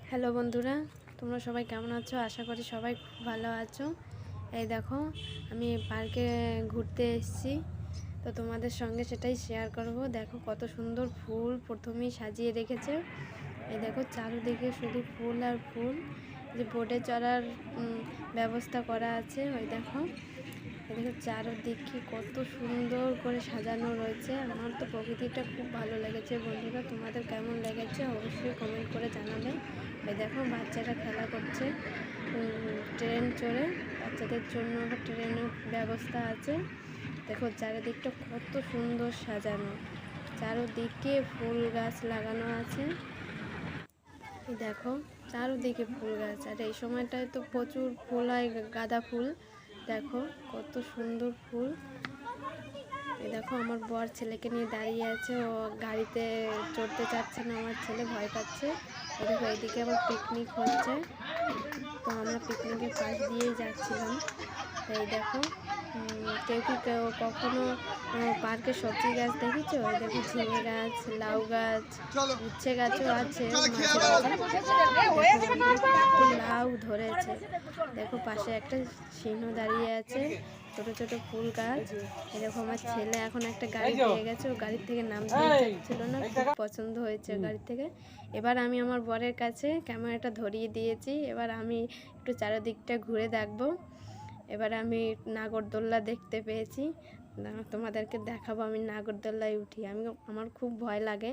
Hello বন্ধুরা, তোমরা সবাই কেমন আছো? আশা করি সবাই খুব ভালো আছো। এই দেখো, আমি পার্কে ঘুরতে এসেছি, তো তোমাদের সঙ্গে সেটাই শেয়ার করব। দেখো কত সুন্দর ফুল প্রথমেই সাজিয়ে রেখেছে। এই দেখো চারিদিকে শুধু ফুল আর ফুল। যে বোটে চড়ার ব্যবস্থা করা আছে, ওই দেখো। এদিকে চারদিকে কত সুন্দর করে সাজানো রয়েছে। আমার তো প্রকৃতিটা খুব ভালো লেগেছে বন্ধুরা, তোমাদের কেমন লেগেছে অবশ্যই কমেন্ট করে জানাবে। এই দেখো বাচ্চারা খেলা করছে ট্রেন চড়ে, বাচ্চাদের জন্য আবার ট্রেনের ব্যবস্থা আছে। দেখো চারিদিকটা কত সুন্দর সাজানো, চারদিকে ফুল গাছ লাগানো আছে। দেখো চারদিকে ফুল গাছ, আর এই সময়টায় তো প্রচুর ফুল হয়, গাঁদা ফুল। দেখো কত সুন্দর ফুল। এই দেখো আমার বর ছেলেকে নিয়ে দাঁড়িয়ে আছে, ও গাড়িতে চড়তে চাচ্ছে না, আমার ছেলে ভয় পাচ্ছে। এই দেখো এইদিকে আবার পিকনিক হচ্ছে, তো আমরা পিকনিকের পাশ দিয়েই যাচ্ছিলাম। এই দেখো কেউ কখনো পার্কে সবজি গাছ দেখেছো? ওই দেখো ঝিঙে গাছ, লাউ গাছ, উচ্ছে গাছও আছে লাউ ধরেছে। দেখো পাশে একটা সিংহ দাঁড়িয়ে আছে, ছোট ছোট ফুল গাছ। এরকম আমার ছেলে এখন একটা গাড়ি পেয়ে গেছে, ও গাড়ির থেকে নামতে চাচ্ছিল না, খুব পছন্দ হয়েছে গাড়ি থেকে। এবার আমি আমার বরের কাছে ক্যামেরাটা ধরিয়ে দিয়েছি, এবার আমি একটু চারিদিকটা ঘুরে দেখবো। এবার আমি নাগরদোল্লা দেখতে পেয়েছি, তোমাদেরকে দেখাবো। আমি নাগরদোল্লায় উঠি, আমার খুব ভয় লাগে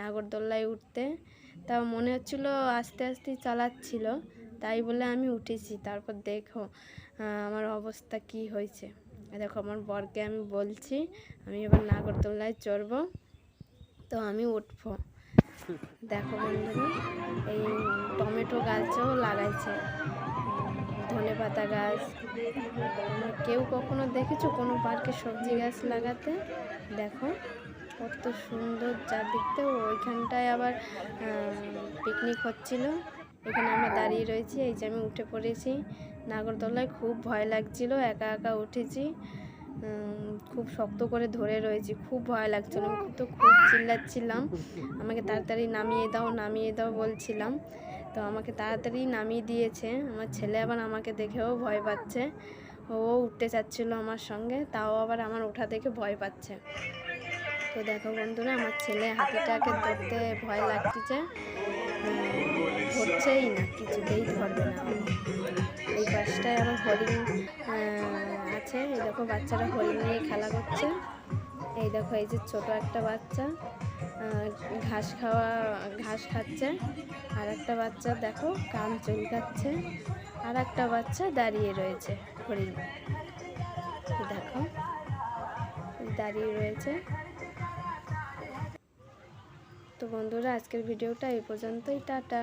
নাগরদোল্লায় উঠতে, তাও মনে হচ্ছিল আস্তে আস্তে চালাচ্ছিল, তাই বলে আমি উঠেছি। তারপর দেখো আমার অবস্থা কি হয়েছে। দেখো আমার বরকে আমি বলছি আমি এবার নাগরদোল্লায় চড়বো, তো আমি উঠবো। দেখো বন্ধুরা, এই টমেটো গাছও লাগাইছে, ধনেপাতা গাছ। কেউ কখনো দেখেছো কোনো পার্কে সবজি গাছ লাগাতে? দেখো কত সুন্দর চারদিকটা। ওইখানটায় আবার পিকনিক হচ্ছিল, এখানে আমরা দাঁড়িয়ে রয়েছি। এই যে আমি উঠে পড়েছি নাগরদোলায়, খুব ভয় লাগছিল, একা একা উঠেছি, খুব শক্ত করে ধরে রয়েছি, খুব ভয় লাগছিল। আমি তো খুব চিল্লাচ্ছিলাম, আমাকে তাড়াতাড়ি নামিয়ে দাও বলছিলাম, তো আমাকে তাড়াতাড়ি নামিয়ে দিয়েছে। আমার ছেলে আবার আমাকে দেখেও ভয় পাচ্ছে, ও উঠতে চাচ্ছিলো আমার সঙ্গে, তাও আবার আমার ওঠা দেখে ভয় পাচ্ছে। তো দেখো বন্ধুরা, আমার ছেলে হাতিটাকে ধরতে ভয় লাগতেছে, ধরছেই না, কিছুতেই ধরবে না। এই পাশটায় আবার হরিণ আছে, এই দেখো বাচ্চারা হরিণ নিয়ে খেলা করছে। এই দেখো এই যে ছোট একটা বাচ্চা ঘাস খাচ্ছে, আর একটা বাচ্চা দেখো কান চুলকাচ্ছে, আর একটা বাচ্চা দাঁড়িয়ে রয়েছে হরিণ, দেখো দাঁড়িয়ে রয়েছে। তো বন্ধুরা আজকের ভিডিওটা এই পর্যন্তই, টাটা।